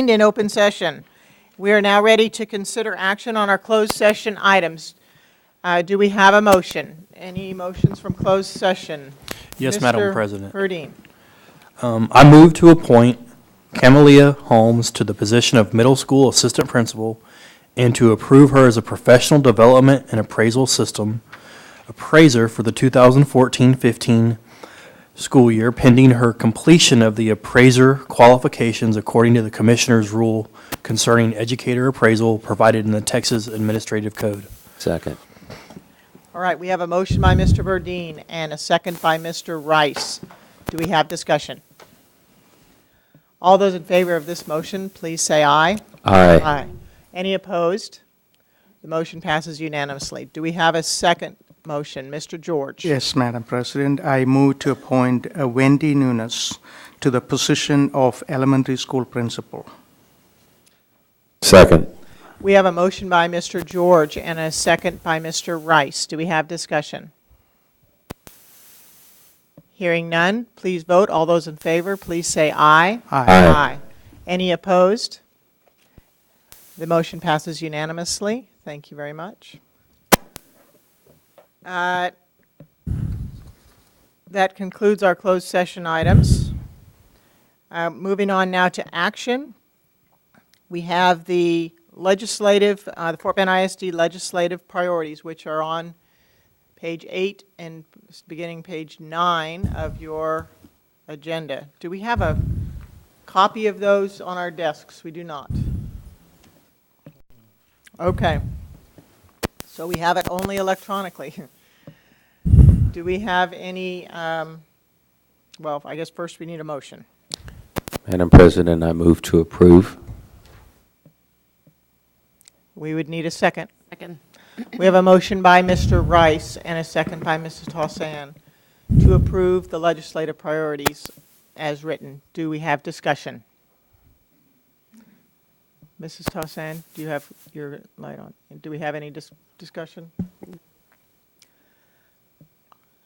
In open session. We are now ready to consider action on our closed session items. Do we have a motion? Any motions from closed session? Yes, Mr. Madam President. Verdeen. I move to appoint Camelia Holmes to the position of middle school assistant principal and to approve her as a professional development and appraisal system appraiser for the 2014-15 school year, pending her completion of the appraiser qualifications according to the Commissioner's rule concerning educator appraisal provided in the Texas Administrative Code. Second. All right, we have a motion by Mr. Verdeen and a second by Mr. Rice. Do we have discussion? All those in favor of this motion, please say aye. Aye. Aye. Any opposed? The motion passes unanimously. Do we have a second motion? Mr. George. Yes, Madam President. I move to appoint Wendy Nunes to the position of elementary school principal. Second. We have a motion by Mr. George and a second by Mr. Rice. Do we have discussion? Hearing none, please vote. All those in favor, please say aye. Aye. Any opposed? The motion passes unanimously. Thank you very much. That concludes our closed session items. Moving on now to action. We have the the Fort Bend ISD legislative priorities, which are on page 8 and beginning page 9 of your agenda. Do we have a copy of those on our desks? We do not. Okay. So we have it only electronically. Do we have any, well, I guess first we need a motion. Madam President, I move to approve. We would need a second. Second. We have a motion by Mr. Rice and a second by Mrs. Tossan to approve the legislative priorities as written. Do we have discussion? Mrs. Tossan, do you have your light on? Do we have any discussion?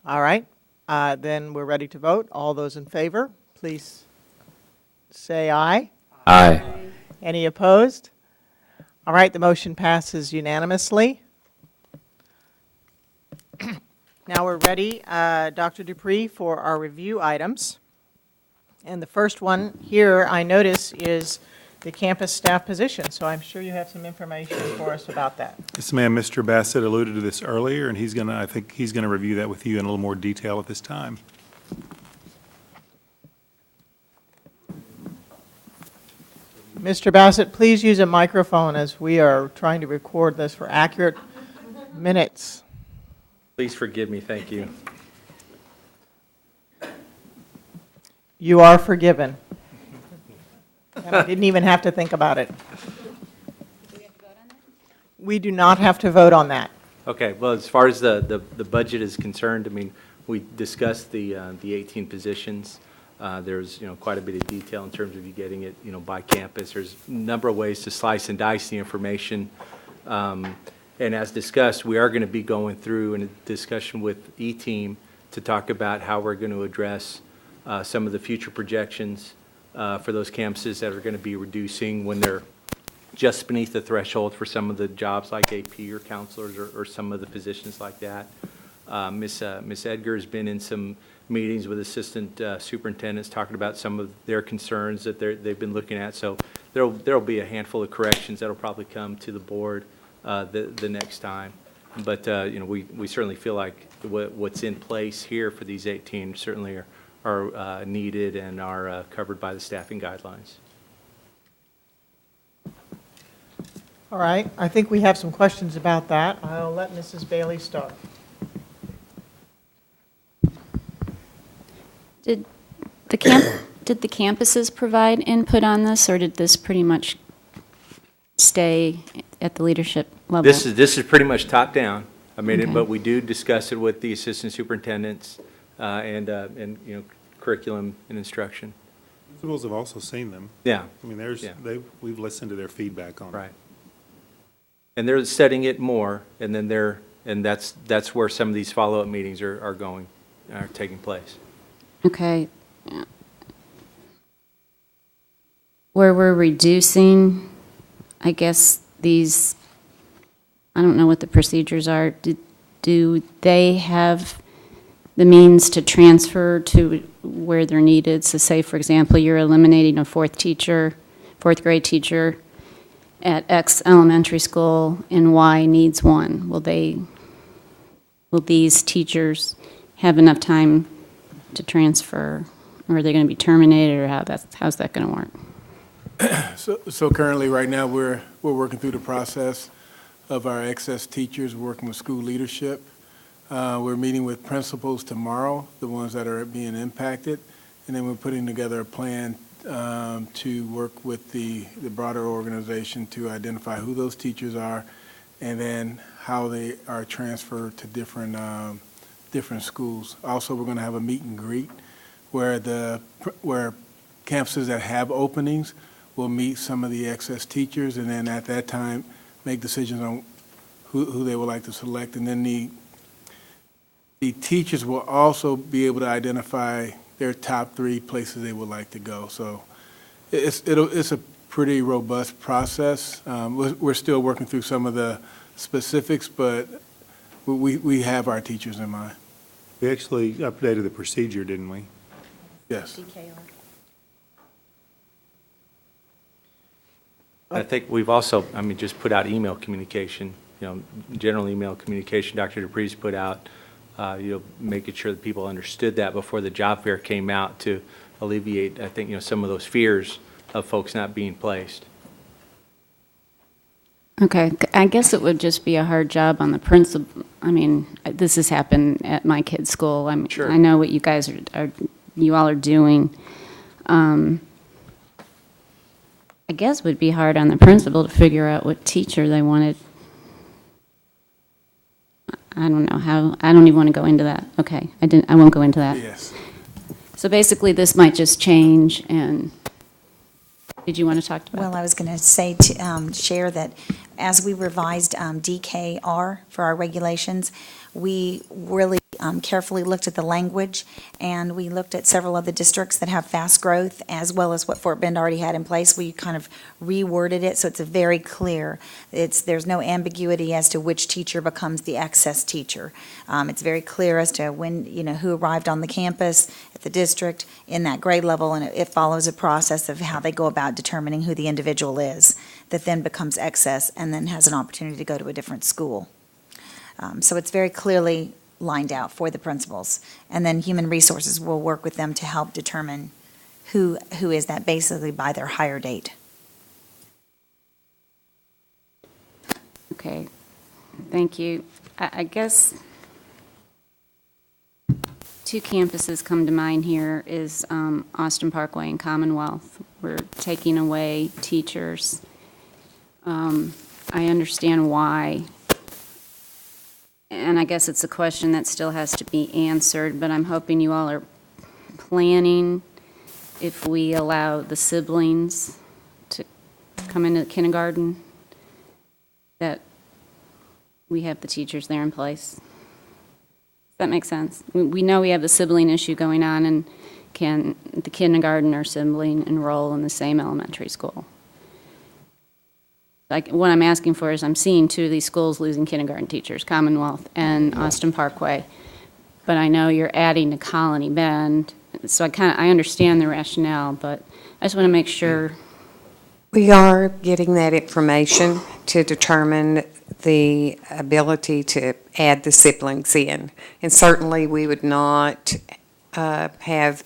All right, then we're ready to vote. All those in favor, please say aye. Aye. Any opposed? All right, the motion passes unanimously. Now we're ready, Dr. Dupree, for our review items. And the first one here, I notice, is the campus staff position. So I'm sure you have some information for us about that. Yes, ma'am. Mr. Bassett alluded to this earlier, and I think he's going to review that with you in a little more detail at this time. Mr. Bassett, please use a microphone as we are trying to record this for accurate minutes. Please forgive me, thank you. You are forgiven. And I didn't even have to think about it. We do not have to vote on that. Okay, well, as far as the budget is concerned, I mean, we discussed the 18 positions. There's, quite a bit of detail in terms of you getting it, by campus. There's a number of ways to slice and dice the information. And as discussed, we are going to be going through in a discussion with E-Team to talk about how we're going to address some of the future projections for those campuses that are going to be reducing when they're just beneath the threshold for some of the jobs like AP or counselors or some of the positions like that. Miss Edgar has been in some meetings with assistant superintendents talking about some of their concerns that they've been looking at. So there'll be a handful of corrections that'll probably come to the board the next time. But we certainly feel like what's in place here for these 18 certainly are needed and are covered by the staffing guidelines. All right, I think we have some questions about that. I'll let Mrs. Bailey start. Did the campuses provide input on this, or did this pretty much stay at the leadership level? This is pretty much top down. I mean, Okay. but we do discuss it with the assistant superintendents and curriculum and instruction. Principals have also seen them. Yeah. I mean, Yeah. we've listened to their feedback on it. Right. And they're studying it more, and then that's where some of these follow-up meetings are taking place. Okay. where we're reducing, I guess, these, I don't know what the procedures are. Do they have the means to transfer to where they're needed? So say, for example, you're eliminating a fourth grade teacher at X elementary school and Y needs one. Will these teachers have enough time to transfer? Or are they going to be terminated, or how's that going to work? So currently, right now, we're working through the process of our excess teachers, working with school leadership. We're meeting with principals tomorrow, the ones that are being impacted, and then we're putting together a plan to work with the broader organization to identify who those teachers are, and then how they are transferred to different schools. Also, we're going to have a meet and greet where campuses that have openings will meet some of the excess teachers, and then at that time, make decisions on who they would like to select. And then the teachers will also be able to identify their top 3 places they would like to go. So it's a pretty robust process. We're still working through some of the specifics, but we have our teachers in mind. We actually updated the procedure, didn't we? Yes. I think we've also, just put out email communication, general email communication. Dr. Dupree's put out, making sure that people understood that before the job fair came out to alleviate, I think, some of those fears of folks not being placed. Okay, I guess it would just be a hard job on the principal. This has happened at my kid's school. Sure. I know what you guys you all are doing. I guess it would be hard on the principal to figure out what teacher they wanted. I don't know how, I don't even want to go into that. Okay, I won't go into that. Yes. So basically, this might just change, and did you want to talk about Well, that? I was going to say, share that as we revised DKR for our regulations, we really carefully looked at the language, and we looked at several other districts that have fast growth, as well as what Fort Bend already had in place. We kind of reworded it, so it's a very clear. There's no ambiguity as to which teacher becomes the excess teacher. It's very clear as to when, who arrived on the campus at the district in that grade level, and it follows a process of how they go about determining who the individual is that then becomes excess and then has an opportunity to go to a different school. So it's very clearly lined out for the principals. And then Human Resources will work with them to help determine who is that basically by their hire date. Okay, thank you. I guess 2 campuses come to mind here is Austin Parkway and Commonwealth. We're taking away teachers. I understand why. And I guess it's a question that still has to be answered, but I'm hoping you all are planning, if we allow the siblings to come into kindergarten, that we have the teachers there in place. Does that make sense? We know we have the sibling issue going on, and can the kindergarten or sibling enroll in the same elementary school? What I'm asking for is I'm seeing 2 of these schools losing kindergarten teachers, Commonwealth and Austin Parkway. But I know you're adding to Colony Bend, so I understand the rationale, but I just want to make sure. We are getting that information to determine the ability to add the siblings in. And certainly, we would not have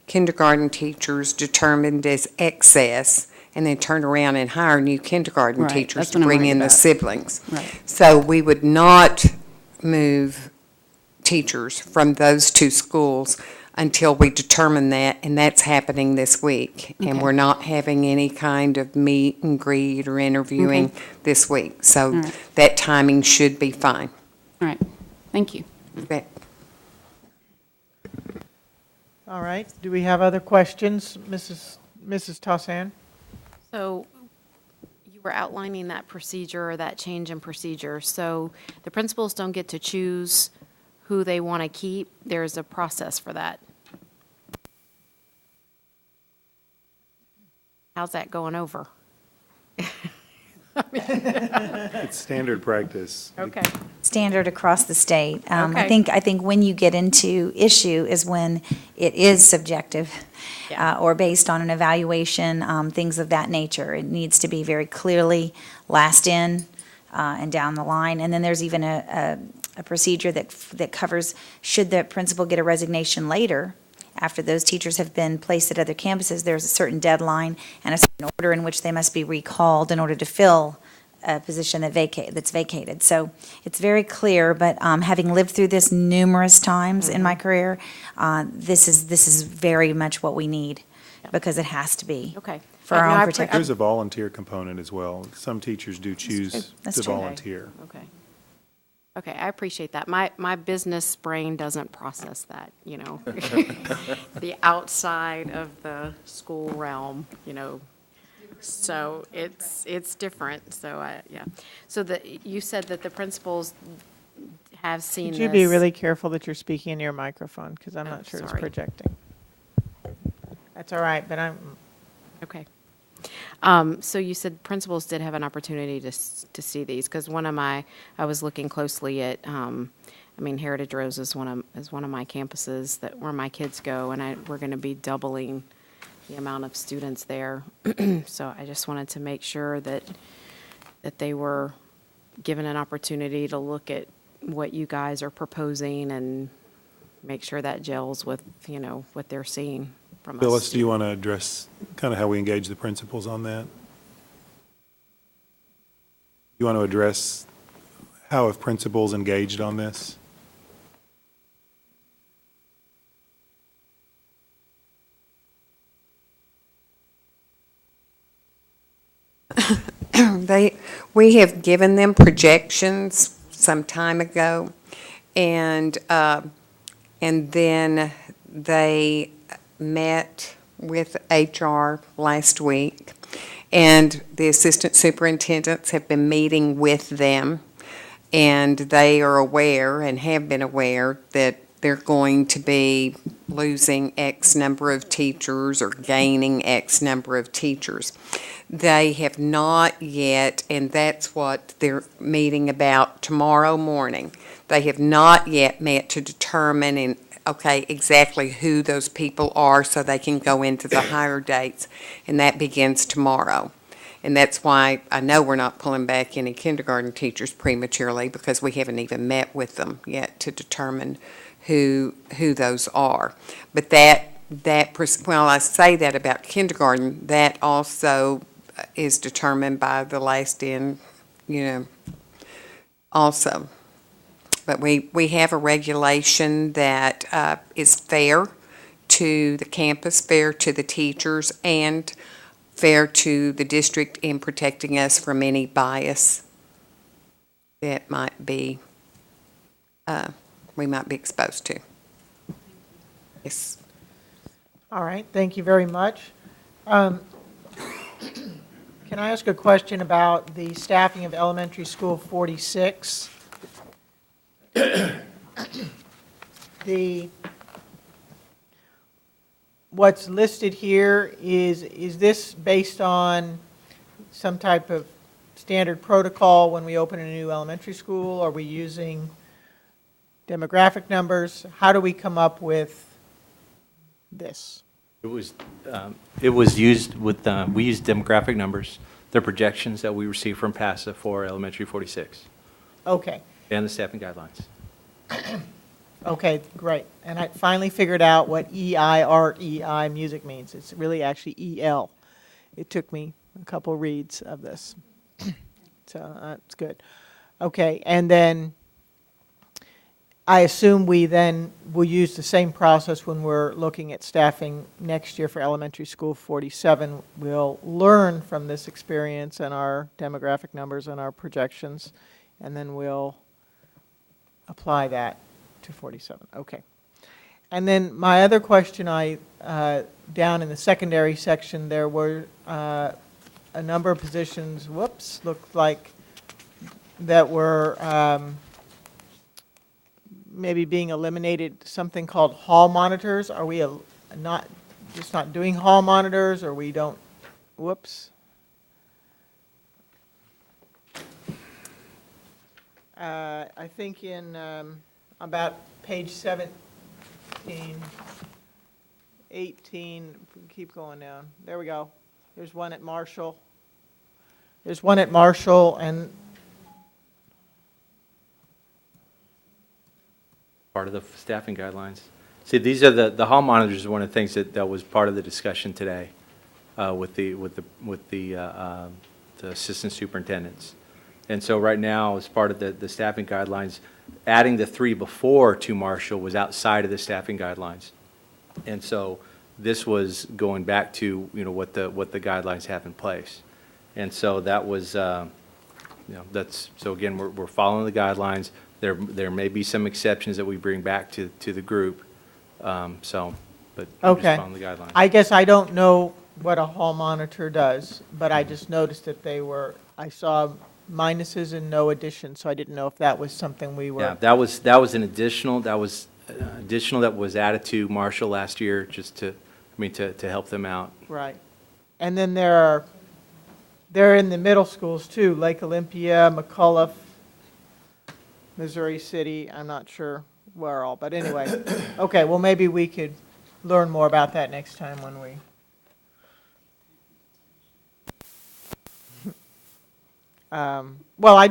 kindergarten teachers determined as excess and then turn around and hire new kindergarten Right, teachers that's to what I'm bring worried in the about. siblings. Right. So we would not move teachers from those 2 schools until we determine that, and that's happening this week. And Okay. we're not having any kind of meet and greet or interviewing this week. So All right. that timing should be fine. All right, thank you. That- All right, do we have other questions, Mrs. Tossan? So you were outlining that procedure or that change in procedure. So the principals don't get to choose who they want to keep. There's a process for that. how's that going over? It's standard practice. Okay. Standard across the state. Okay. I think when you get into issue is when it is subjective Yeah. or based on an evaluation, things of that nature. It needs to be very clearly last in and down the line. And then there's even a procedure that covers, should the principal get a resignation later, after those teachers have been placed at other campuses, there's a certain deadline and a certain order in which they must be recalled in order to fill a position that's vacated. So it's very clear, but having lived through this numerous times in my career, this is very much what we need, because it has to be Okay. for our No, own I protection. There's a volunteer component as well. Some teachers do choose That's to true. volunteer. Okay. Okay, I appreciate that. My business brain doesn't process that, you know. The outside of the school realm, you know. So it's different, so yeah. So you said that the principals have seen Could this. you be really careful that you're speaking in your microphone, because I'm Oh, not sure it's sorry. projecting. That's all right, but I'm, Okay. So you said principals did have an opportunity to see these, because I was looking closely at, Heritage Rose is one of my campuses where my kids go, and we're going to be doubling the amount of students there. So I just wanted to make sure that they were given an opportunity to look at what you guys are proposing and make sure that gels with, what they're seeing from us. Phyllis, do you want to address kind of how we engage the principals on that? You want to address how have principals engaged on this? We have given them projections some time ago, and then they met with HR last week, and the assistant superintendents have been meeting with them, and they are aware and have been aware that they're going to be losing X number of teachers or gaining X number of teachers. They have not yet, and that's what they're meeting about tomorrow morning. They have not yet met to determine exactly who those people are so they can go into the hire dates, and that begins tomorrow. And that's why I know we're not pulling back any kindergarten teachers prematurely, because we haven't even met with them yet to determine who those are. But well, I say that about kindergarten, that also is determined by the last in, also. But we have a regulation that is fair to the campus, fair to the teachers, and fair to the district in protecting us from any bias that we might be exposed to. Yes. all right, thank you very much. Can I ask a question about the staffing of elementary school 46? What's listed here, is this based on some type of standard protocol when we open a new elementary school? Are we using demographic numbers? How do we come up with this? It was used with, we used demographic numbers, the projections that we received from PASA for elementary 46, Okay. and the staffing guidelines. Okay, great. And I finally figured out what EIREI music means. It's really actually EL. It took me a couple reads of this. So that's good. Okay, and then I assume we then will use the same process when we're looking at staffing next year for elementary school 47. We'll learn from this experience and our demographic numbers and our projections, and then we'll apply that to 47. Okay. And then my other question, down in the secondary section, there were a number of positions, looked like that were maybe being eliminated, something called hall monitors. Are we not doing hall monitors, or we don't whoops. I think in about page 17, 18, keep going down. There we go. There's one at Marshall. There's one at Marshall, and Part of the staffing guidelines. See, these are the hall monitors are one of the things that was part of the discussion today with the assistant superintendents. And so right now, as part of the staffing guidelines, adding the 3 before to Marshall was outside of the staffing guidelines. And so this was going back to, what the guidelines have in place. And so that was, so again, we're following the guidelines. There may be some exceptions that we bring back to the group, but we're just okay. following the guidelines. I guess I don't know what a hall monitor does, but I just noticed that I saw minuses and no additions, so I didn't know if that was something we were. Yeah, that was an additional, that was added to Marshall last year, just to help them out. Right. And then they're in the middle schools too, Lake Olympia, McCullough, Missouri City, I'm not sure where all, but anyway. Okay, well, maybe we could learn more about that next time when we. Well,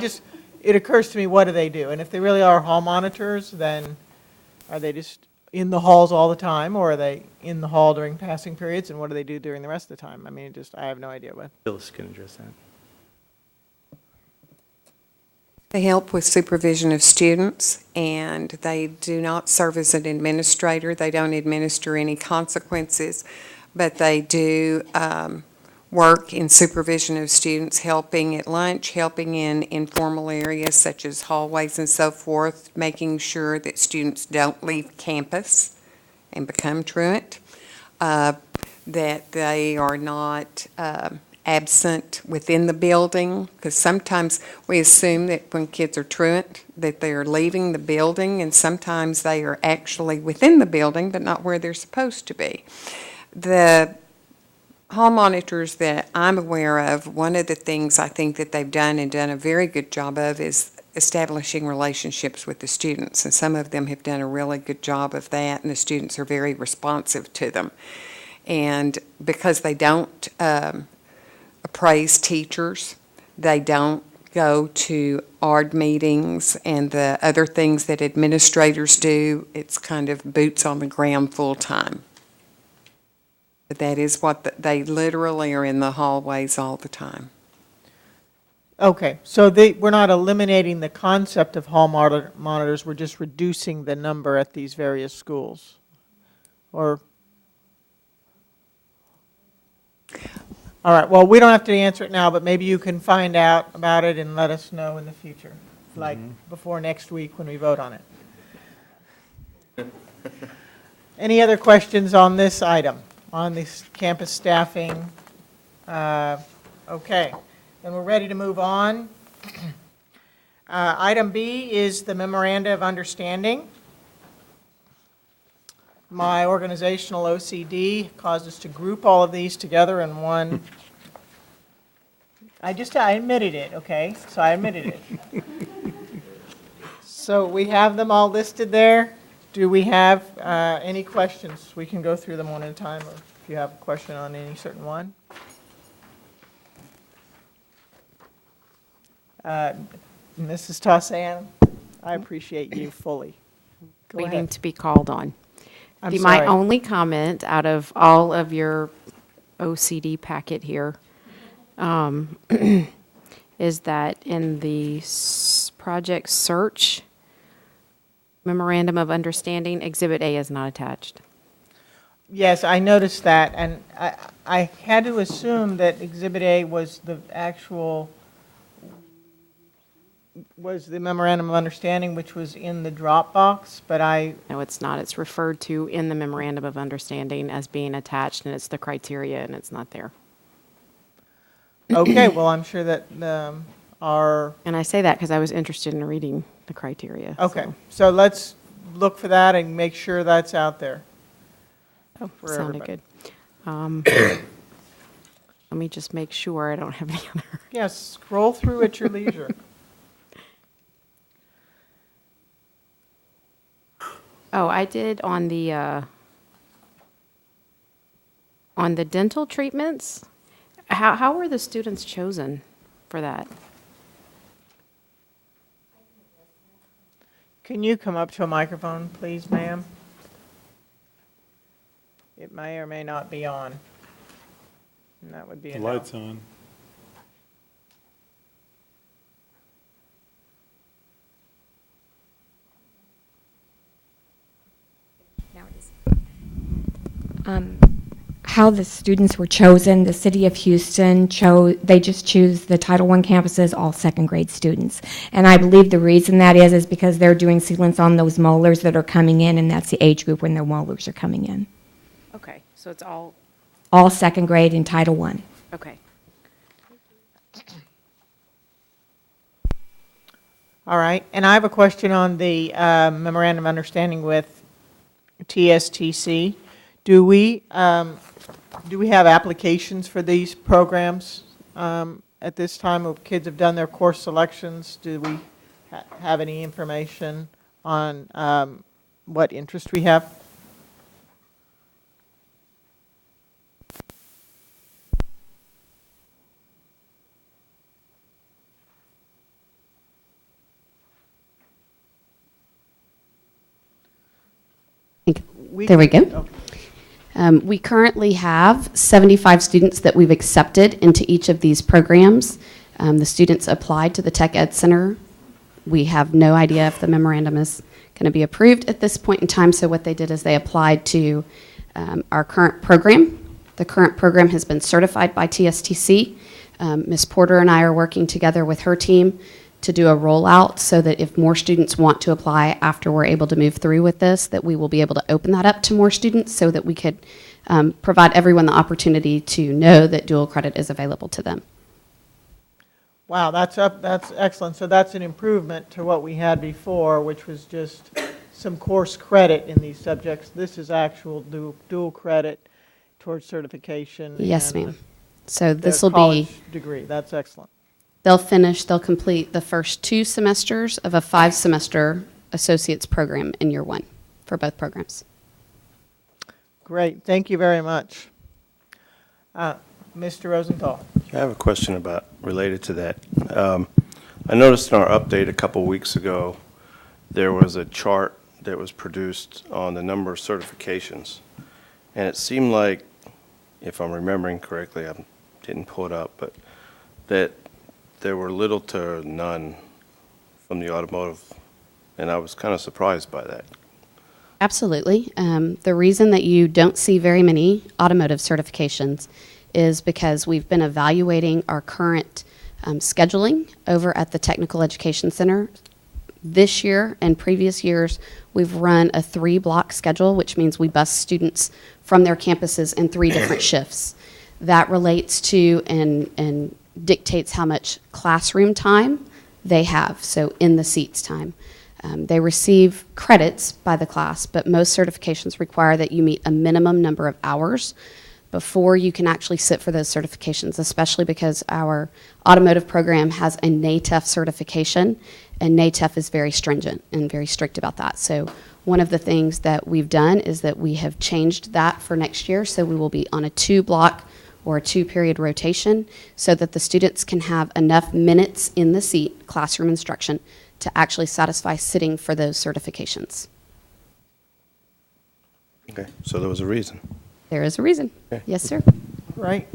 it occurs to me, what do they do? And if they really are hall monitors, then are they just in the halls all the time, or are they in the hall during passing periods, and what do they do during the rest of the time? I mean, I have no idea what. Phyllis can address that. They help with supervision of students, and they do not serve as an administrator. They don't administer any consequences, but they do work in supervision of students, helping at lunch, helping in informal areas such as hallways and so forth, making sure that students don't leave campus and become truant, that they are not absent within the building, because sometimes we assume that when kids are truant that they are leaving the building, and sometimes they are actually within the building but not where they're supposed to be. The hall monitors that I'm aware of, one of the things I think that they've done and done a very good job of is establishing relationships with the students, and some of them have done a really good job of that, and the students are very responsive to them. And because they don't appraise teachers, they don't go to ARD meetings and the other things that administrators do, it's kind of boots on the ground full-time. But that is what they literally are in the hallways all the time. Okay, so we're not eliminating the concept of hall monitors, we're just reducing the number at these various schools? Or? All right, well, we don't have to answer it now, but maybe you can find out about it and let us know in the future, like before next week when we vote on it. Any other questions on this item, on this campus staffing? Okay, then we're ready to move on. Item B is the Memoranda of Understanding. My organizational OCD caused us to group all of these together in one. I admitted it, okay? So I admitted it. So we have them all listed there. Do we have any questions? We can go through them one at a time, or if you have a question on any certain one. Mrs. Tossan, I appreciate you fully. Go Waiting ahead. to be called on. I'm My sorry. only comment out of all of your OCD packet here is that in the project search memorandum of understanding, Exhibit A is not attached. Yes, I noticed that, and I had to assume that Exhibit A was the memorandum of understanding, which was in the Dropbox, but No, it's not. It's referred to in the memorandum of understanding as being attached, and it's the criteria, and it's not there. okay, well, I'm sure that our, And I say that because I was interested in reading the criteria. okay, so let's look for that and make sure that's out there. Oh, for sounded everybody. good. Let me just make sure I don't have any other. Yes, scroll through at your leisure. Oh, I did on the dental treatments. How were the students chosen for that? Can you come up to a microphone, please, ma'am? It may or may not be on. And that would be The a no. light's on. Now it is. How the students were chosen, the city of Houston they just choose the Title I campuses, all second grade students. And I believe the reason that is because they're doing sealants on those molars that are coming in, and that's the age group when their molars are coming in. Okay, so it's all, All second grade in Title I. okay. All right, and I have a question on the memorandum of understanding with TSTC. Do we have applications for these programs at this time? If kids have done their course selections, do we have any information on what interest we have? There we go. Okay. We currently have 75 students that we've accepted into each of these programs. The students applied to the Tech Ed Center. We have no idea if the memorandum is going to be approved at this point in time, so what they did is they applied to our current program. The current program has been certified by TSTC. Ms. Porter and I are working together with her team to do a rollout so that if more students want to apply after we're able to move through with this, that we will be able to open that up to more students so that we could provide everyone the opportunity to know that dual credit is available to them. Wow, that's excellent. So that's an improvement to what we had before, which was just some course credit in these subjects. This is actual dual credit towards certification. Yes, and ma'am. So the this will college be, degree. That's excellent. they'll complete the first 2 semesters of a 5-semester associate's program in year 1 for both programs. Great, thank you very much. Mr. Rosenthal. I have a question related to that. I noticed in our update a couple weeks ago, there was a chart that was produced on the number of certifications. And it seemed like, if I'm remembering correctly, I didn't pull it up, but that there were little to none from the automotive, and I was kind of surprised by that. Absolutely. The reason that you don't see very many automotive certifications is because we've been evaluating our current scheduling over at the Technical Education Center. This year and previous years, we've run a 3-block schedule, which means we bus students from their campuses in 3 different shifts. That relates to and dictates how much classroom time they have, so in the seats time. They receive credits by the class, but most certifications require that you meet a minimum number of hours before you can actually sit for those certifications, especially because our automotive program has a NATEF certification, and NATEF is very stringent and very strict about that. So one of the things that we've done is that we have changed that for next year, so we will be on a 2-block or a 2-period rotation so that the students can have enough minutes in the seat, classroom instruction, to actually satisfy sitting for those certifications. Okay, so there was a reason. There is a reason. Okay. Yes, sir. Right.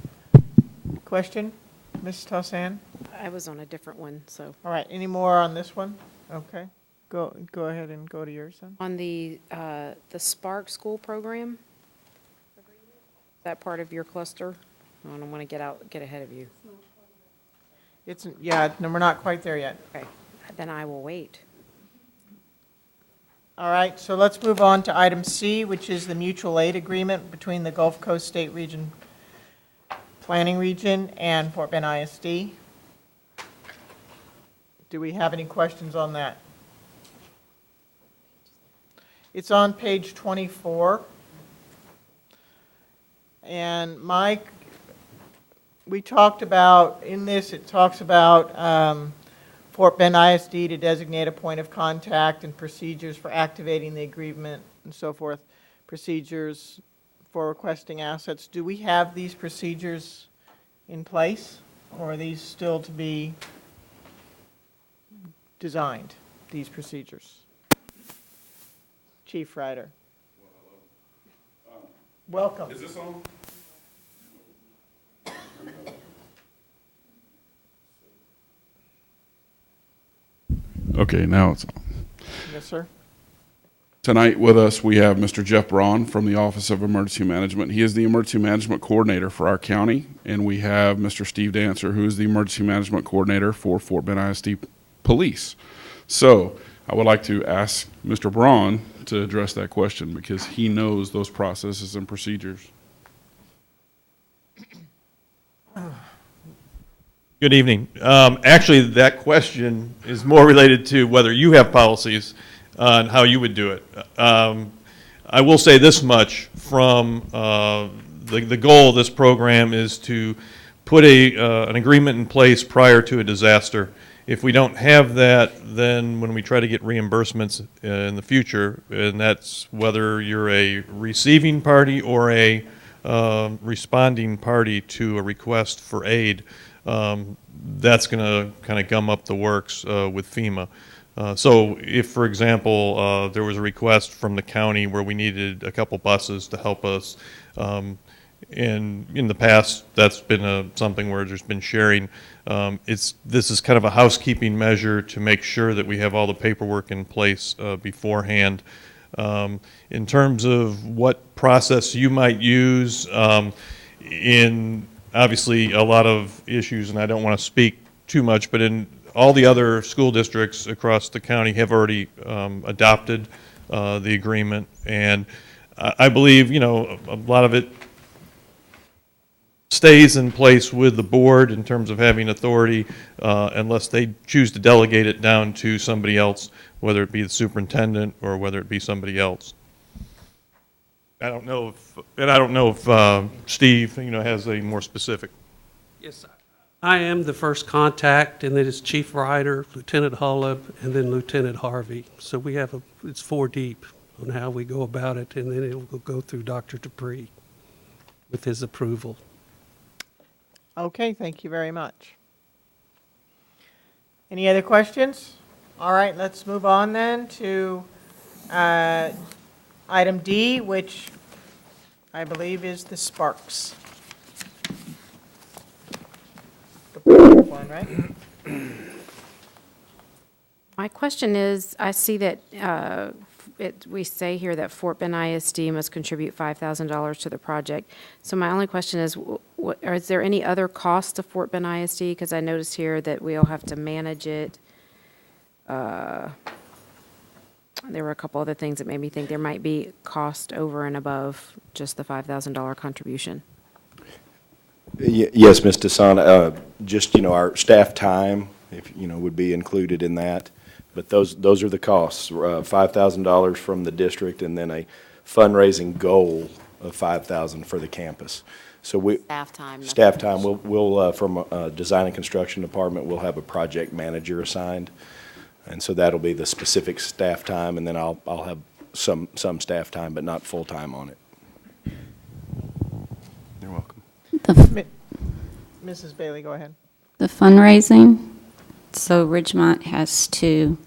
Question, Ms. Tossan? I was on a different one, so. All right, any more on this one? Okay, go ahead and go to yours then. On the Spark School program, is that part of your cluster? I don't want to get ahead of you. It's, yeah, no, we're not quite there yet. Okay, then I will wait. All right, so let's move on to item C, which is the mutual aid agreement between the Gulf Coast State Region Planning Region and Fort Bend ISD. Do we have any questions on that? It's on page 24. And we talked about, in this, it talks about Fort Bend ISD to designate a point of contact and procedures for activating the agreement and so forth, procedures for requesting assets. Do we have these procedures in place, or are these still to be designed, these procedures? Chief Ryder. Welcome. Is this on? Okay, now it's on. Yes, sir. Tonight with us, we have Mr. Jeff Braun from the Office of Emergency Management. He is the Emergency Management Coordinator for our county, and we have Mr. Steve Dancer, who is the Emergency Management Coordinator for Fort Bend ISD Police. So I would like to ask Mr. Braun to address that question because he knows those processes and procedures. Good evening. Actually, that question is more related to whether you have policies on how you would do it. I will say this much from the goal of this program is to put an agreement in place prior to a disaster. If we don't have that, then when we try to get reimbursements in the future, and that's whether you're a receiving party or a responding party to a request for aid, that's going to kind of gum up the works with FEMA. So if, for example, there was a request from the county where we needed a couple buses to help us, and in the past that's been something where there's been sharing. This is kind of a housekeeping measure to make sure that we have all the paperwork in place beforehand. In terms of what process you might use, in obviously a lot of issues, and I don't want to speak too much, but in all the other school districts across the county have already adopted the agreement, and I believe, you know, a lot of it stays in place with the board in terms of having authority unless they choose to delegate it down to somebody else, whether it be the superintendent or whether it be somebody else. I don't know if Steve, you know, has a more specific. Yes, I am the first contact, and then it's Chief Ryder, Lieutenant Hullab, and then Lieutenant Harvey. So we have it's 4 deep on how we go about it, and then it will go through Dr. Dupree with his approval. Okay, thank you very much. Any other questions? All right, let's move on then to item D, which I believe is the Sparks. The first one, right? My question is, I see that we say here that Fort Bend ISD must contribute $5,000 to the project. So my only question is, is there any other cost to Fort Bend ISD? Because I noticed here that we'll have to manage it. There were a couple other things that made me think there might be cost over and above just the $5,000 contribution. Yes, Ms. Desana, just, you know, our staff time, if, you know, would be included in that. But those are the costs, $5,000 from the district and then a fundraising goal of $5,000 for the campus. So Staff time. Staff time, we'll from Design and Construction Department, we'll have a project manager assigned. And so that'll be the specific staff time, and then I'll have some staff time, but not full-time on it. You're welcome. Mrs. Bailey, go ahead. The fundraising, so Ridgemont has to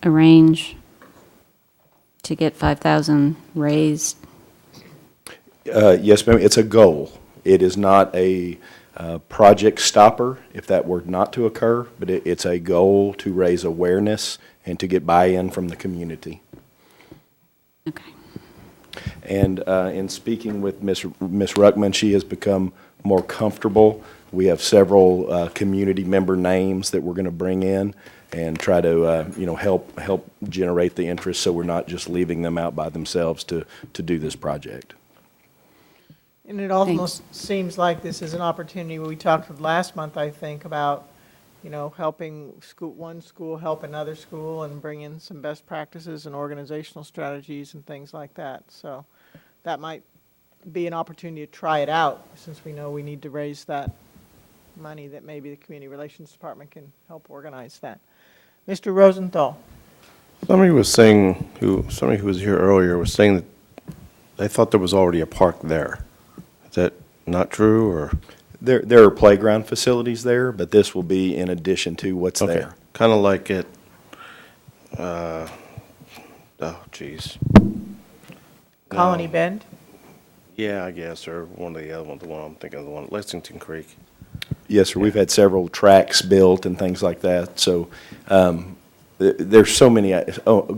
arrange to get 5,000 raised. Yes, ma'am, it's a goal. It is not a project stopper if that were not to occur, but it's a goal to raise awareness and to get buy-in from the community. Okay. And in speaking with Ms. Ruckman, she has become more comfortable. We have several community member names that we're going to bring in and try to you know, help generate the interest so we're not just leaving them out by themselves to do this project. And it almost seems like this is an opportunity, we talked last month, I think, about, you know, helping one school help another school and bring in some best practices and organizational strategies and things like that. So that might be an opportunity to try it out, since we know we need to raise that money that maybe the Community Relations Department can help organize that. Mr. Rosenthal? Somebody who was here earlier was saying that they thought there was already a park there. Is that not true, or? There are playground facilities there, but this will be in addition to what's Okay. there. Kind of like at, oh, geez. Colony No. Bend? Yeah, I guess, or one of the other ones, the one I'm thinking of, the one at Lexington Creek. Yes, sir. We've had several tracks built and things like that. So there's so many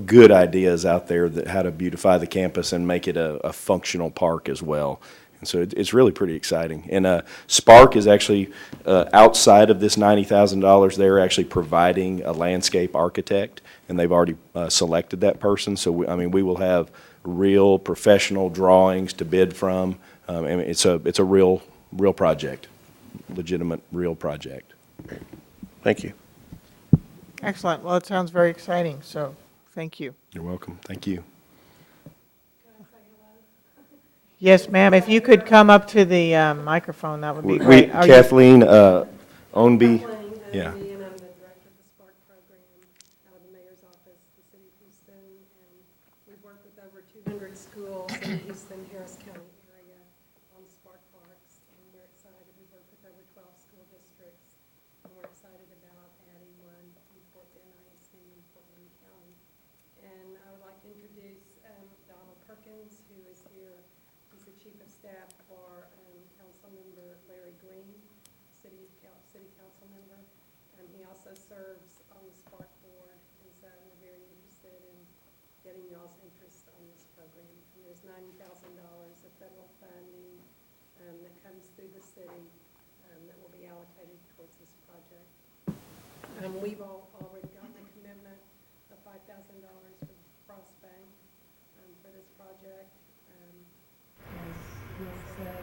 good ideas out there that how to beautify the campus and make it a functional park as well. And so it's really pretty exciting. And Spark is actually outside of this $90,000. They're actually providing a landscape architect, and they've already selected that person. So we will have real professional drawings to bid from. And it's a real project, legitimate real project. Thank you. Excellent. Well, it sounds very exciting, so thank you. You're welcome. Thank you. Yes, ma'am, if you could come up to the microphone, that would be great. Are you- Kathleen Ownby, yeah. And I'm the director of the Spark program out of the mayor's office, the city of Houston. And we've worked with over 200 schools in the Houston, Harris County area on Spark parks. And we're excited. We've worked with over 12 school districts. And we're excited about adding one in Fort Bend ISD in Fort Wayne County. And I would like to introduce Donald Perkins, who is here. He's the chief of staff for Councilmember Larry Green, city council member. He also serves on the Spark board, and so we're very interested in getting y'all's interest on this program. And there's $90,000 of federal funding that comes through the city that will be allocated towards this project. We've already gotten a commitment of $5,000 from Cross Bank for this project. As Will said,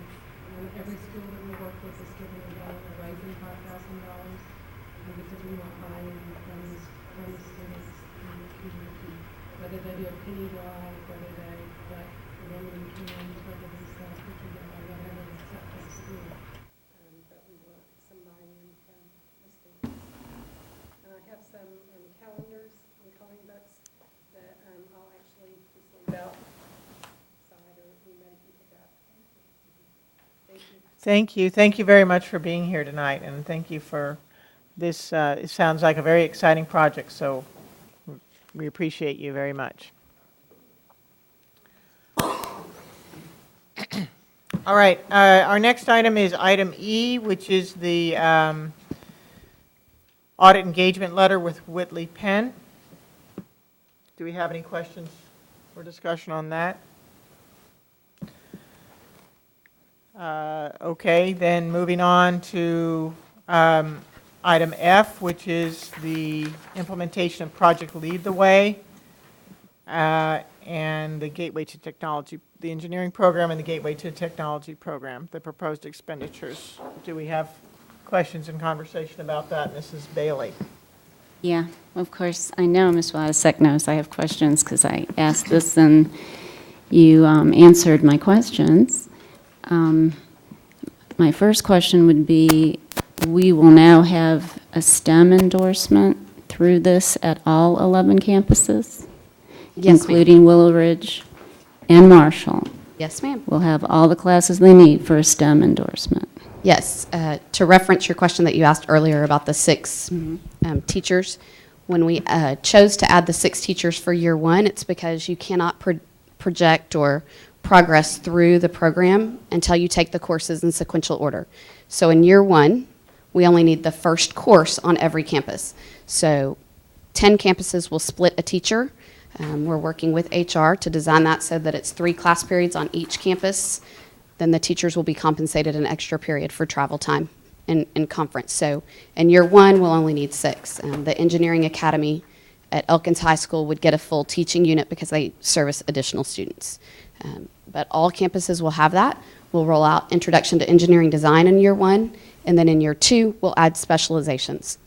every school that we work with is giving a raising $5,000 because we want buy-in from the students in the community, whether they do a penny drive, whether they let the women cans, whether they sell cookie dough, whatever they set to school. But we want some buy-in from the students. And I have some calendars and coloring books that I'll actually just leave out. Thank you. Thank you very much for being here tonight, and thank you for this. It sounds like a very exciting project, so we appreciate you very much. All right, our next item is item E, which is the audit engagement letter with Whitley Penn. Do we have any questions or discussion on that? Okay, then moving on to item F, which is the implementation of Project Lead the Way and the Gateway to Technology, the engineering program and the Gateway to Technology program, the proposed expenditures. Do we have questions and conversation about that, Mrs. Bailey? Yeah, of course. I know Ms. Wladasek knows I have questions because I asked this and you answered my questions. My first question would be, we will now have a STEM endorsement through this at all 11 campuses? Yes, including Willow Ridge and Marshall? Yes, ma'am. Will have all the classes they need for a STEM endorsement? Yes, to reference your question that you asked earlier about the 6 teachers, when we chose to add the 6 teachers for year 1, it's because you cannot project or progress through the program until you take the courses in sequential order. So in year 1, we only need the first course on every campus. So 10 campuses will split a teacher. We're working with HR to design that so that it's 3 class periods on each campus. Then the teachers will be compensated an extra period for travel time in conference. So in year 1, we'll only need 6. The Engineering Academy at Elkins High School would get a full teaching unit because they service additional students. But all campuses will have that. We'll roll out Introduction to Engineering Design in year 1, and then in year 2, we'll add specializations,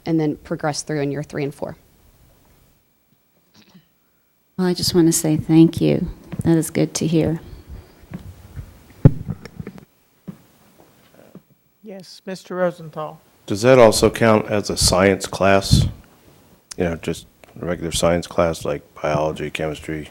and then progress through in year 3 and 4. Well, I just want to say thank you. That is good to hear. Yes, Mr. Rosenthal. Does that also count as a science class? You know, just a regular science class like biology, chemistry?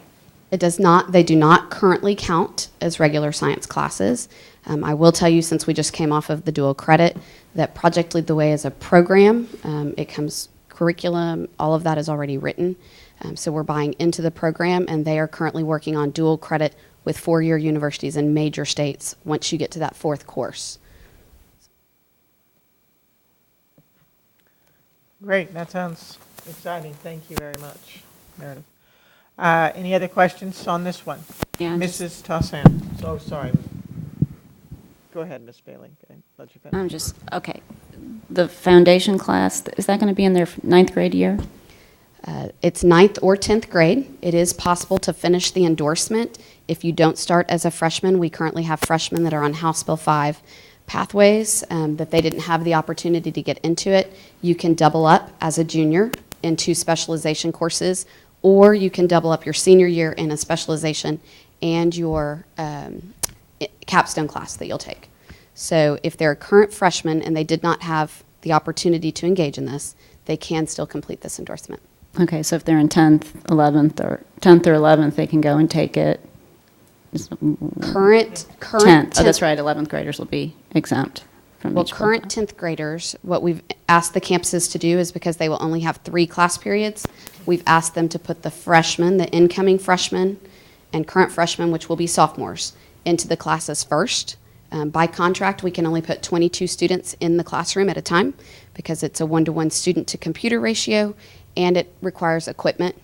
It does not, they do not currently count as regular science classes. I will tell you, since we just came off of the dual credit, that Project Lead the Way is a program. It comes curriculum, all of that is already written. So we're buying into the program, and they are currently working on dual credit with four-year universities in major states once you get to that fourth course. Great, that sounds exciting. Thank you very much, Meredith. Any other questions on this one? Yeah, Mrs. Tossan. Oh, sorry. Go ahead, Ms. Bailey. Let you finish. Okay. The foundation class, is that going to be in their ninth grade year? It's 9th or 10th grade. It is possible to finish the endorsement if you don't start as a freshman. We currently have freshmen that are on House Bill 5 pathways that they didn't have the opportunity to get into it. You can double up as a junior into specialization courses, or you can double up your senior year in a specialization and your capstone class that you'll take. So if they're a current freshman and they did not have the opportunity to engage in this, they can still complete this endorsement. Okay, so if they're in 10th, 11th, or 10th or 11th, they can go and take it. Current 10th. Oh, that's right, 11th graders will be exempt from Well, each current program. 10th graders, what we've asked the campuses to do is, because they will only have 3 class periods, we've asked them to put the freshmen, the incoming freshmen, and current freshmen, which will be sophomores, into the classes first. By contract, we can only put 22 students in the classroom at a time because it's a 1-to-1 student to computer ratio, and it requires equipment.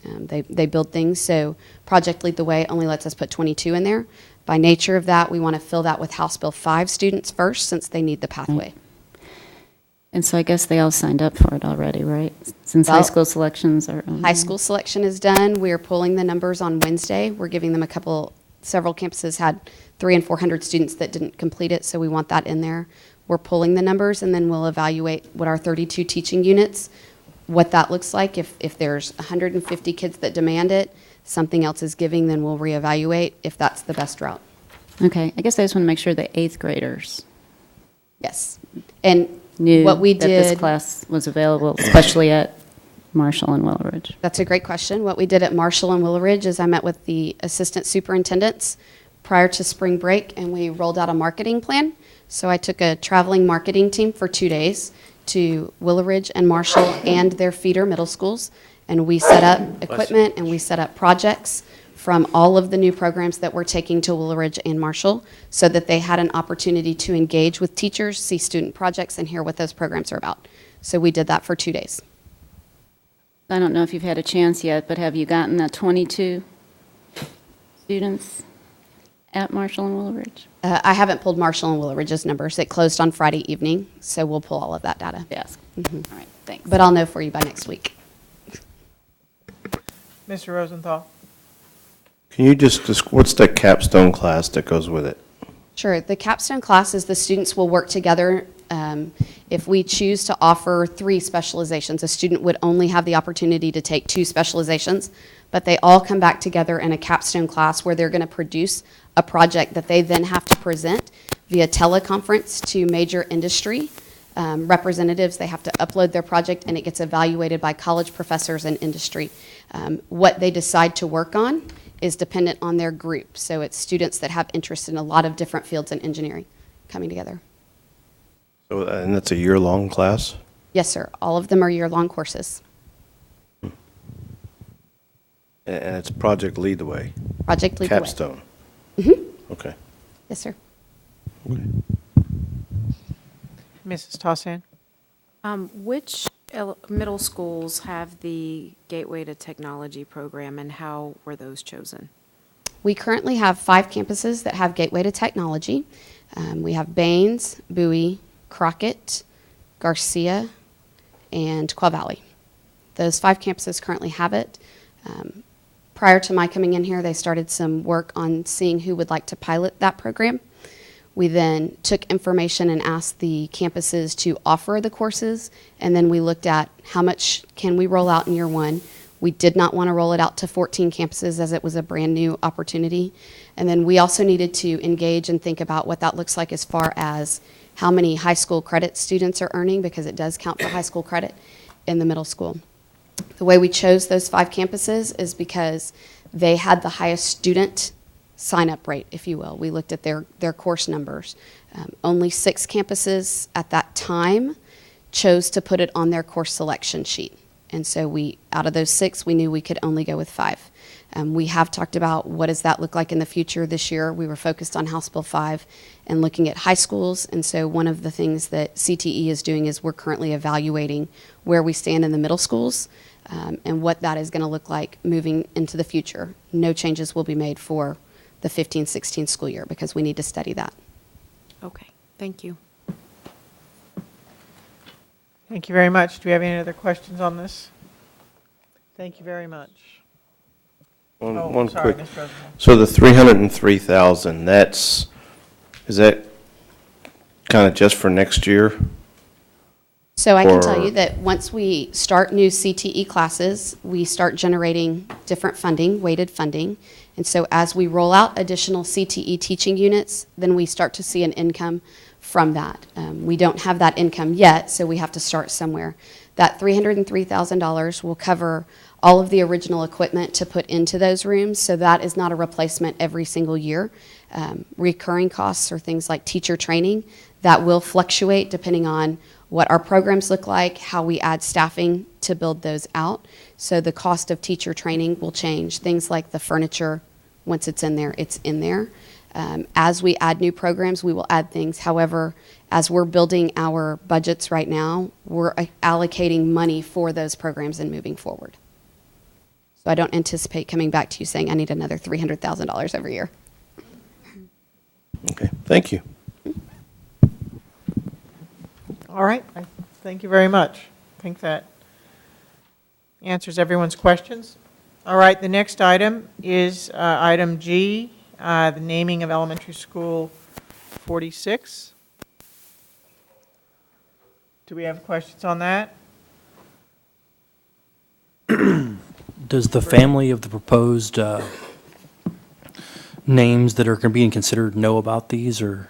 They build things, so Project Lead the Way only lets us put 22 in there. By nature of that, we want to fill that with House Bill 5 students first, since they need the pathway. And so I guess they all signed up for it already, right? Since high Well, school selections are High school selection is done. We're pulling the numbers on Wednesday. We're giving them several campuses had 300 and 400 students that didn't complete it, so we want that in there. We're pulling the numbers, and then we'll evaluate what our 32 teaching units, what that looks like. If there's 150 kids that demand it, something else is giving, then we'll reevaluate if that's the best route. Okay, I guess I just want to make sure the 8th graders. Yes, and knew what we that this did- class was available, especially at Marshall and Willow Ridge. That's a great question. What we did at Marshall and Willow Ridge is I met with the assistant superintendents prior to spring break, and we rolled out a marketing plan. So I took a traveling marketing team for 2 days to Willow Ridge and Marshall and their feeder middle schools, and we set up equipment and we set up projects from all of the new programs that we're taking to Willow Ridge and Marshall, so that they had an opportunity to engage with teachers, see student projects, and hear what those programs are about. So we did that for 2 days. I don't know if you've had a chance yet, but have you gotten that 22 students at Marshall and Willow Ridge? I haven't pulled Marshall and Willow Ridge's numbers. It closed on Friday evening, so we'll pull all of that data. Yes. Mhm. All right, thanks. But I'll know for you by next week. Mr. Rosenthal. Can you just, what's the capstone class that goes with it? Sure. The capstone class is the students will work together. If we choose to offer 3 specializations, a student would only have the opportunity to take 2 specializations, but they all come back together in a capstone class where they're going to produce a project that they then have to present via teleconference to major industry representatives. They have to upload their project, and it gets evaluated by college professors and industry. What they decide to work on is dependent on their group. So it's students that have interest in a lot of different fields in engineering coming together. So, and that's a year-long class? Yes, sir. All of them are year-long courses. And it's Project Lead the Way? Project Lead the Way. Capstone? Mm-hmm. Okay. Yes, sir. Mrs. Tossan. Which middle schools have the Gateway to Technology program, and how were those chosen? We currently have 5 campuses that have Gateway to Technology. We have Baines, Bowie, Crockett, Garcia, and Quail Valley. Those 5 campuses currently have it. Prior to my coming in here, they started some work on seeing who would like to pilot that program. We then took information and asked the campuses to offer the courses, and then we looked at how much can we roll out in year 1. We did not want to roll it out to 14 campuses as it was a brand new opportunity. And then we also needed to engage and think about what that looks like as far as how many high school credit students are earning, because it does count for high school credit in the middle school. The way we chose those 5 campuses is because they had the highest student sign-up rate, if you will. We looked at their course numbers. Only 6 campuses at that time chose to put it on their course selection sheet. And so out of those 6, we knew we could only go with 5. We have talked about what does that look like in the future. This year, we were focused on House Bill 5 and looking at high schools. And so one of the things that CTE is doing is we're currently evaluating where we stand in the middle schools and what that is going to look like moving into the future. No changes will be made for the 15-16 school year because we need to study that. Okay, thank you. Thank you very much. Do we have any other questions on this? Thank you very much. One sorry, quick. Ms. Rosenthal. So the 303,000, is that kind of just for next year? So I can tell Or- you that once we start new CTE classes, we start generating different funding, weighted funding. And so as we roll out additional CTE teaching units, then we start to see an income from that. We don't have that income yet, so we have to start somewhere. That $303,000 will cover all of the original equipment to put into those rooms, so that is not a replacement every single year. Recurring costs are things like teacher training. That will fluctuate depending on what our programs look like, how we add staffing to build those out. So the cost of teacher training will change. Things like the furniture, once it's in there, it's in there. As we add new programs, we will add things. However, as we're building our budgets right now, we're allocating money for those programs and moving forward. So I don't anticipate coming back to you saying I need another $300,000 every year. Okay, thank you. All right, thank you very much. I think that answers everyone's questions. All right, the next item is item G, the naming of elementary school 46. Do we have questions on that? Does the family of the proposed names that are being considered know about these, or?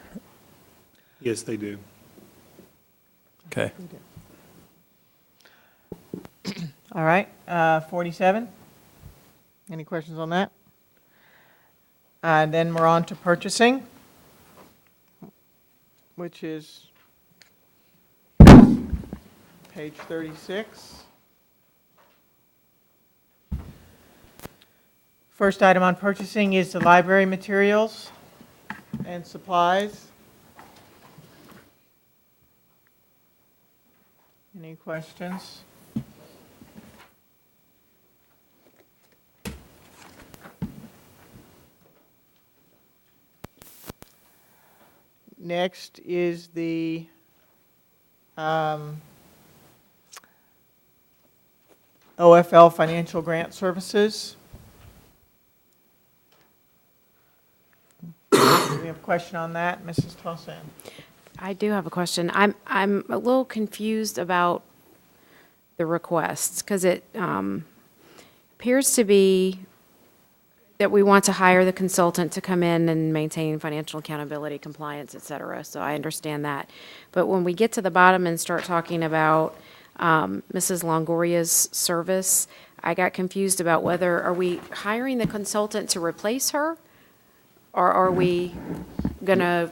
Yes, they do. Okay. All right, 47. Any questions on that? Then we're on to purchasing, which is page 36. First item on purchasing is the library materials and supplies. Any questions? Next is the OFL Financial Grant Services. Do we have a question on that, Mrs. Tosan? I do have a question. I'm a little confused about the requests, because it appears to be that we want to hire the consultant to come in and maintain financial accountability, compliance, et cetera, so I understand that. But when we get to the bottom and start talking about Mrs. Longoria's service, I got confused about whether, are we hiring the consultant to replace her? Or are we gonna,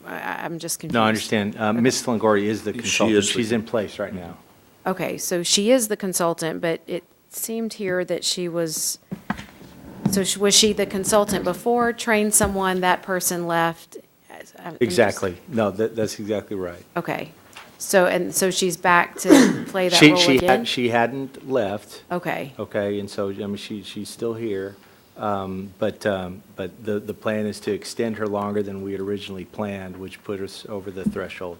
I'm just confused. No, I understand. Ms. Longoria is the consultant. is the- She's in place right now. Okay, so she is the consultant, but it seemed here that she was, was she the consultant before, trained someone, that person left? I'm just- Exactly. No, that's exactly right. Okay, so she's back to play that role again? She hadn't left. Okay, Okay, and so, I mean, she's still here. But the plan is to extend her longer than we had originally planned, which put us over the threshold.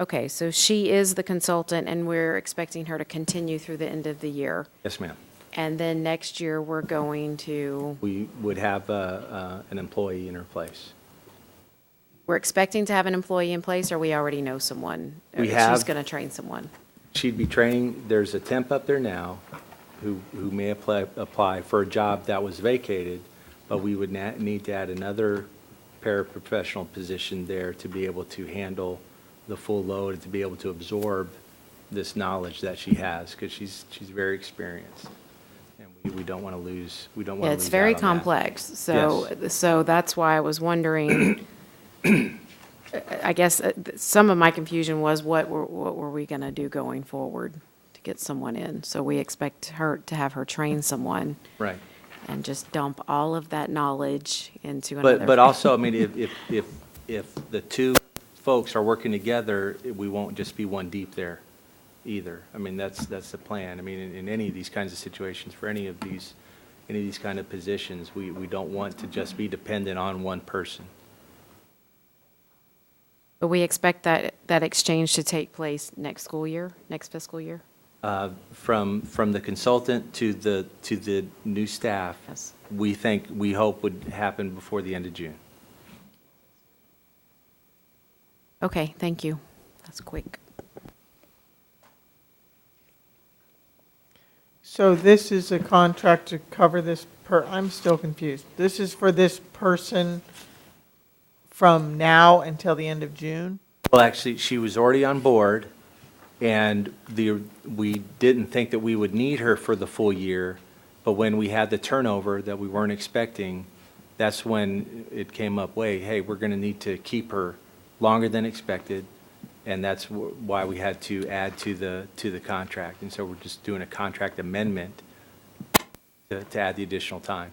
okay, so she is the consultant, and we're expecting her to continue through the end of the year. Yes, ma'am. And then next year, we're going to, We would have an employee in her place. we're expecting to have an employee in place, or we already know someone? Or We She's have- going to train someone? She'd be training, there's a temp up there now who may apply for a job that was vacated, but we would need to add another paraprofessional position there to be able to handle the full load and to be able to absorb this knowledge that she has, because she's very experienced. And we don't want to lose, we don't want Yeah, to it's lose very out on that. complex, so that's why I was wondering, I guess some of my confusion was what were we going to do going forward to get someone in? So we expect her to have her train someone. Right. And just dump all of that knowledge into another. But also, I mean, if the two folks are working together, we won't just be one deep there either. I mean, that's the plan. I mean, in any of these kinds of situations, for any of these kind of positions, we don't want to just be dependent on one person. But we expect that exchange to take place next school year, next fiscal year? From the consultant to the new staff, Yes. we hope would happen before the end of June. Okay, thank you. That's quick. So this is a contract to cover this I'm still confused. This is for this person from now until the end of June? Well, actually, she was already on board, and we didn't think that we would need her for the full year, but when we had the turnover that we weren't expecting, that's when it came up, hey, we're going to need to keep her longer than expected, and that's why we had to add to the contract. And so we're just doing a contract amendment to add the additional time.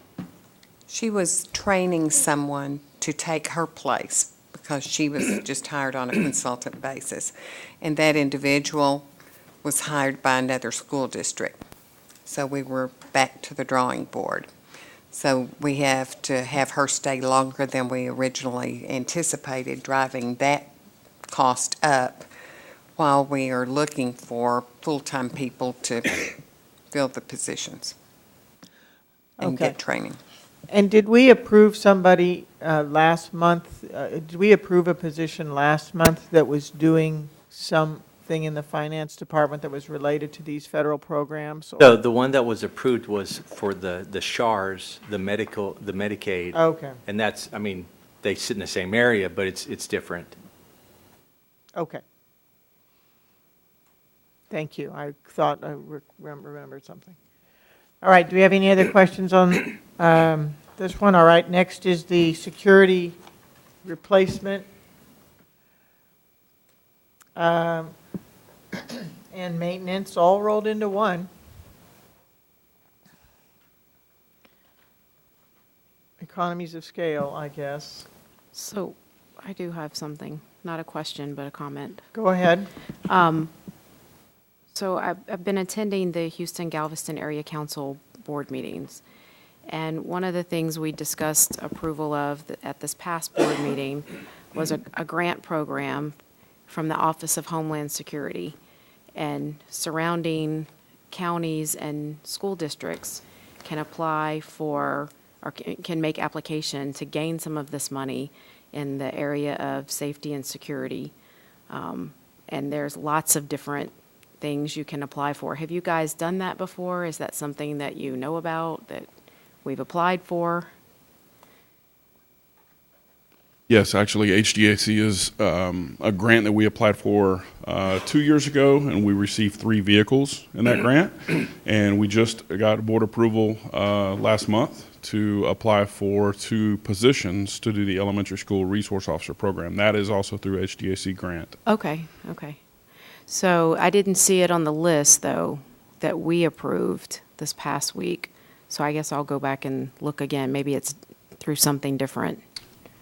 She was training someone to take her place because she was just hired on a consultant basis. And that individual was hired by another school district. So we were back to the drawing board. So we have to have her stay longer than we originally anticipated, driving that cost up while we are looking for full-time people to fill the positions and Okay. get training. And did we approve somebody last month? Did we approve a position last month that was doing something in the finance department that was related to these federal programs? or- So the one that was approved was for the SHARS, the Medicaid. Okay, And that's, I mean, they sit in the same area, but it's different. okay. Thank you. I thought I remembered something. All right, do we have any other questions on this one? All right, next is the security replacement and maintenance, all rolled into one. Economies of scale, I guess. So I do have something, not a question, but a comment. Go ahead. So I've been attending the Houston-Galveston Area Council board meetings, and one of the things we discussed approval of at this past board meeting was a grant program from the Office of Homeland Security, and surrounding counties and school districts can apply for, or can make application to gain some of this money in the area of safety and security. And there's lots of different things you can apply for. Have you guys done that before? Is that something that you know about, that we've applied for? Yes, actually, HDAC is a grant that we applied for 2 years ago, and we received 3 vehicles in that grant. And we just got board approval last month to apply for 2 positions to do the elementary school resource officer program. That is also through HDAC grant. Okay. So I didn't see it on the list, though, that we approved this past week. So I guess I'll go back and look again. Maybe it's through something different.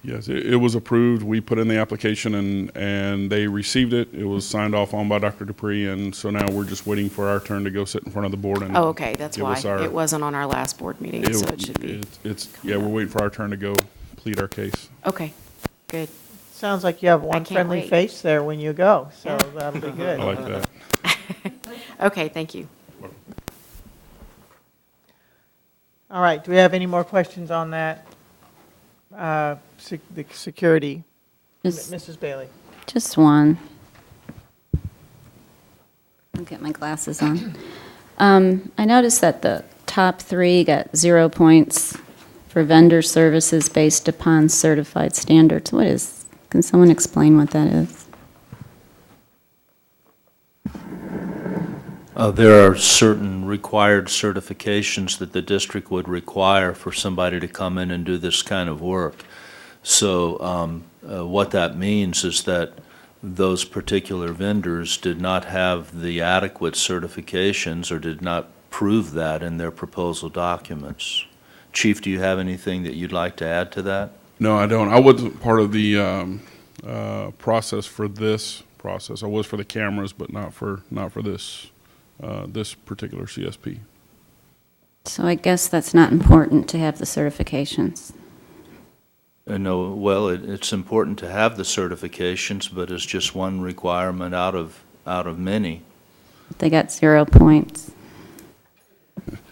Yes, it was approved. We put in the application and they received it. It was signed off on by Dr. Dupree, and so now we're just waiting for our turn to go sit in front of the board and Oh, okay, that's give why. us our- It wasn't on our last board meeting, so it should be. Yeah, we're waiting for our turn to go plead our case. Okay, good. Sounds like you have one can't friendly wait. face there when you go, so Yeah. that'll be good. I like that. Okay, thank you. All right, do we have any more questions on that? The security? Just- Mrs. Bailey? Just one. I'll get my glasses on. I noticed that the top 3 got 0 points for vendor services based upon certified standards. Can someone explain what that is? There are certain required certifications that the district would require for somebody to come in and do this kind of work. So what that means is that those particular vendors did not have the adequate certifications or did not prove that in their proposal documents. Chief, do you have anything that you'd like to add to that? No, I don't. I wasn't part of the process for this process. I was for the cameras, but not for this this particular CSP. So I guess that's not important to have the certifications. No, well, it's important to have the certifications, but it's just one requirement out of many. They got 0 points.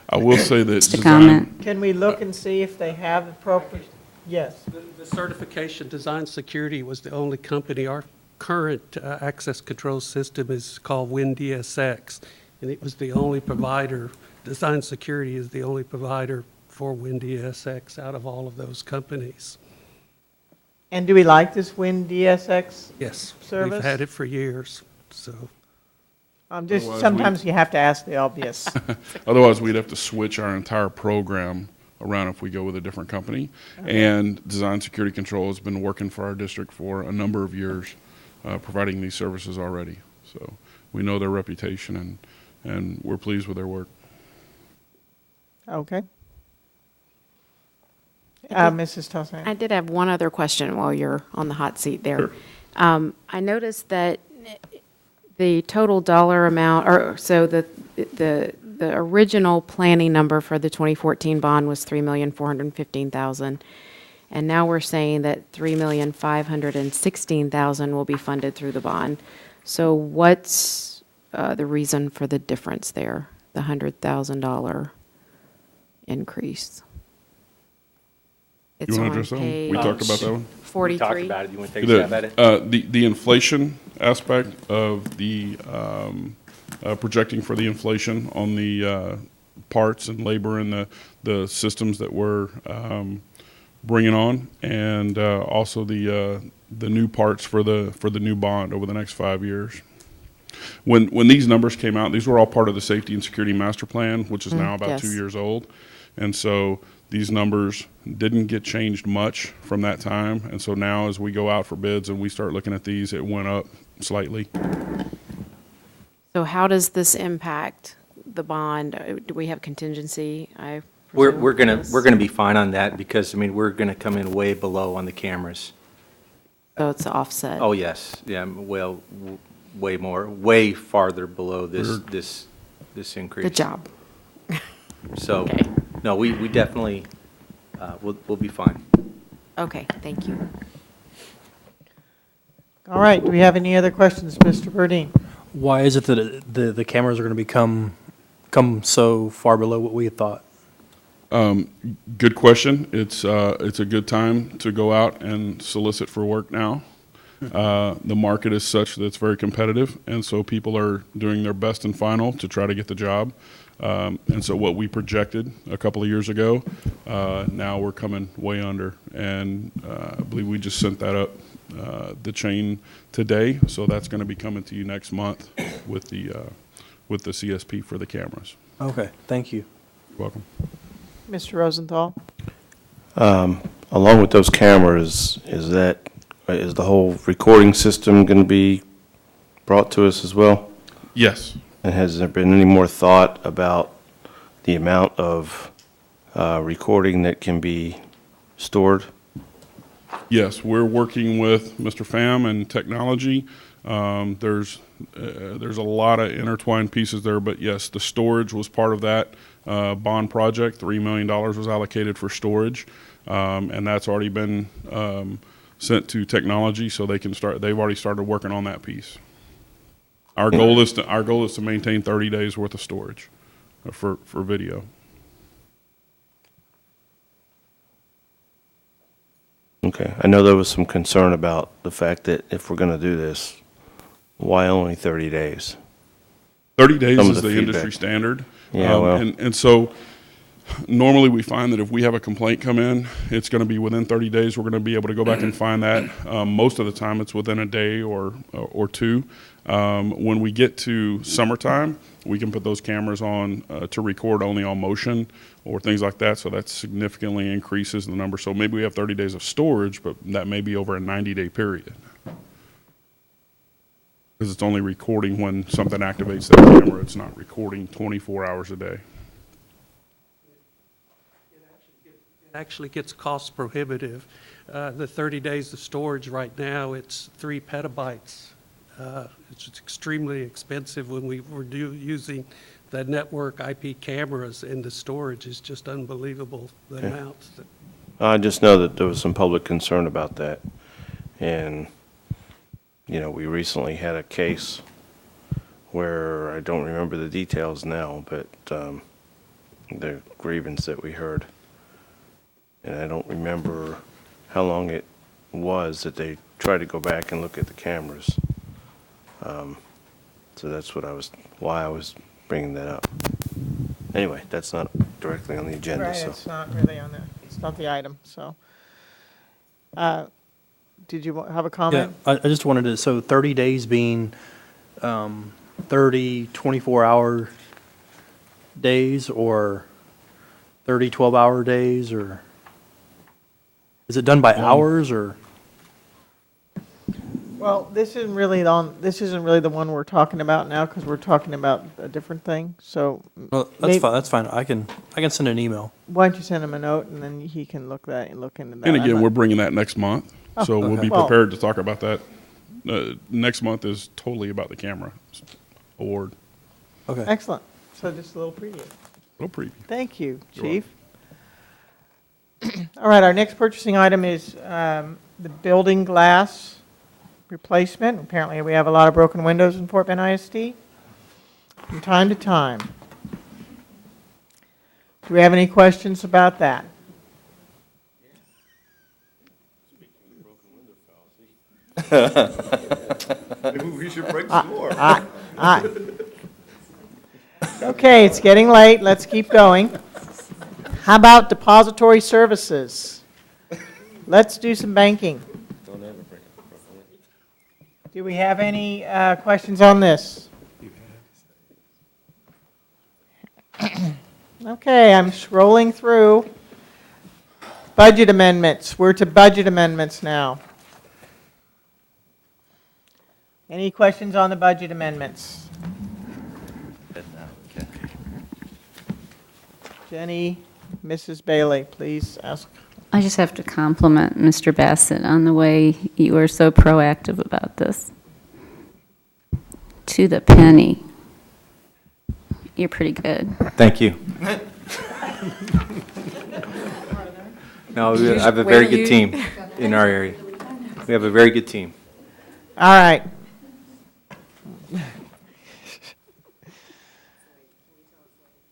I will say that Just a comment. Can we look and see if they have appropriate, yes. The certification Design Security was the only company. Our current access control system is called WinDSX, and it was the only provider. Design Security is the only provider for WinDSX out of all of those companies. And do we like this WinDSX Yes, service? we've had it for years, so. Just Otherwise, sometimes you have to ask the obvious. Otherwise, we'd have to switch our entire program around if we go with a different company. And Design Security Control has been working for our district for a number of years, providing these services already. So we know their reputation, and we're pleased with their work. Okay. Mrs. Toussaint. I did have one other question while you're on the hot seat there. Sure. I noticed that the total dollar amount, or so the original planning number for the 2014 bond was $3,415,000, and now we're saying that $3,516,000 will be funded through the bond. So what's the reason for the difference there, the $100,000 increase? You want to address that one? We talked about that one? 43. We talked about it. You want to take a stab at it? The inflation aspect of the projecting for the inflation on the parts and labor and the systems that we're bringing on, and also the new parts for the new bond over the next 5 years. When these numbers came out, these were all part of the Safety and Security Master Plan, which is now about yes. 2 years old, and so these numbers didn't get changed much from that time, and so now as we go out for bids and we start looking at these, it went up slightly. So how does this impact the bond? Do we have contingency? We're gonna be fine on that because, I mean, we're gonna come in way below on the cameras. So it's offset. Oh, yes, yeah, well, way more, way farther below this increase. Good job. So, Okay. no, we definitely, we'll be fine. Okay, thank you. All right, do we have any other questions, Mr. Burdine? Why is it that the cameras are going to come so far below what we had thought? Good question. It's a good time to go out and solicit for work now. The market is such that it's very competitive, and so people are doing their best and final to try to get the job. And so what we projected a couple of years ago, now we're coming way under. And I believe we just sent that up the chain today, so that's going to be coming to you next month with the CSP for the cameras. Okay, thank you. You're welcome. Mr. Rosenthal? Along with those cameras, is the whole recording system going to be brought to us as well? Yes. And has there been any more thought about the amount of recording that can be stored? Yes, we're working with Mr. Pham and technology. There's a lot of intertwined pieces there, but yes, the storage was part of that bond project. $3 million was allocated for storage, and that's already been sent to technology, so they can start. They've already started working on that piece. Our goal is to maintain 30 days worth of storage for video. Okay, I know there was some concern about the fact that if we're going to do this, why only 30 days? 30 days Some of is the the feedback. industry standard. Yeah, well. And so Normally, we find that if we have a complaint come in, it's going to be within 30 days. We're going to be able to go back and find that. Most of the time, it's within a day or two. When we get to summertime, we can put those cameras on to record only on motion or things like that. So that significantly increases the number. So maybe we have 30 days of storage, but that may be over a 90-day period. Because it's only recording when something activates that camera. It's not recording 24 hours a day. It actually gets cost prohibitive. The 30 days of storage right now, it's 3 petabytes. It's extremely expensive when we were using the network IP cameras, and the storage is just unbelievable, the amounts. I just know that there was some public concern about that. And, you know, we recently had a case where, I don't remember the details now, but the grievance that we heard. And I don't remember how long it was that they tried to go back and look at the cameras. So that's why I was bringing that up. Anyway, that's not directly on the agenda. Right, So. it's not really it's not the item, so. Did you have a comment? Yeah, I just wanted to, so 30 days being 30 24-hour days or 30 12-hour days, or is it done by hours or? Well, this isn't really the one we're talking about now, because we're talking about a different thing, so. Well, that's fine. I can send an email. Why don't you send him a note, and then he can look into that. And again, we're bringing that next month. Oh, So we'll okay. be Well- prepared to talk about that. Next month is totally about the camera award. Okay. Excellent. So just a little preview. Little preview. Thank you, You're Chief. All right, our next purchasing item is the building glass replacement. Apparently, we have a lot of broken windows in Fort Bend ISD from time to time. Do we have any questions about that? Maybe we should break some more. Okay, it's getting late. Let's keep going. How about depository services? Let's do some banking. Do we have any questions on this? Okay, I'm scrolling through. Budget amendments. We're to budget amendments now. Any questions on the budget amendments? Jenny, Mrs. Bailey, please ask. I just have to compliment Mr. Bassett on the way you were so proactive about this. To the penny. You're pretty good. Thank you. No, I have a very good team in our area. We have a very good team. All right.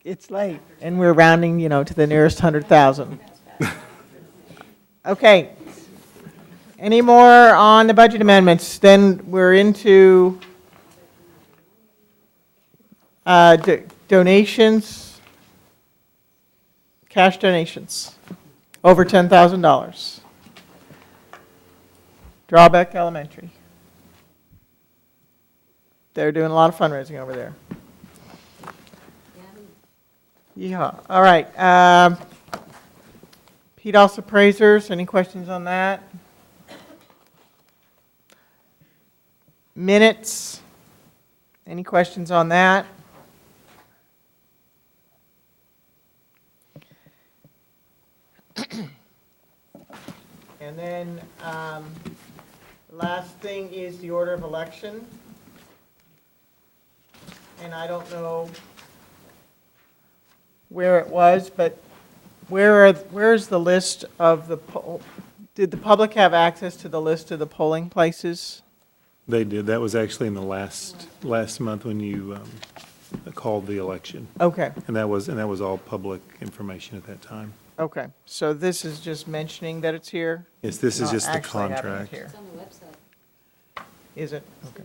It's late, and we're rounding, to the nearest 100,000. Okay. Any more on the budget amendments? Then we're into donations, cash donations, over $10,000. Drawback Elementary. They're doing a lot of fundraising over there. Yeah. All right. PDOS appraisers, any questions on that? Minutes, any questions on that? And then last thing is the order of election. And I don't know where it was, but where's the list of the did the public have access to the list of the polling places? They did. That was actually in the last month when you called the election. Okay. And that was all public information at that time. Okay, so this is just mentioning that it's here? Yes, this is Not just the actually having it contract. here. Is it? Okay.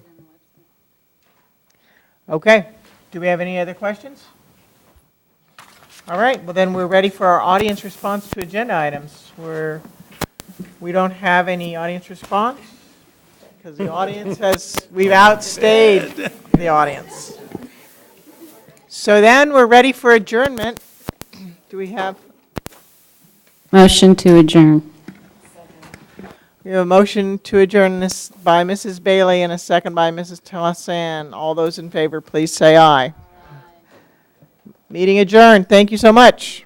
Okay. Do we have any other questions? All right, well then we're ready for our audience response to agenda items. We don't have any audience response because the audience we've outstayed the audience. So then we're ready for adjournment. Do we have? Motion to adjourn. We have a motion to adjourn this by Mrs. Bailey and a second by Mrs. Talasan. All those in favor, please say aye. Meeting adjourned. Thank you so much.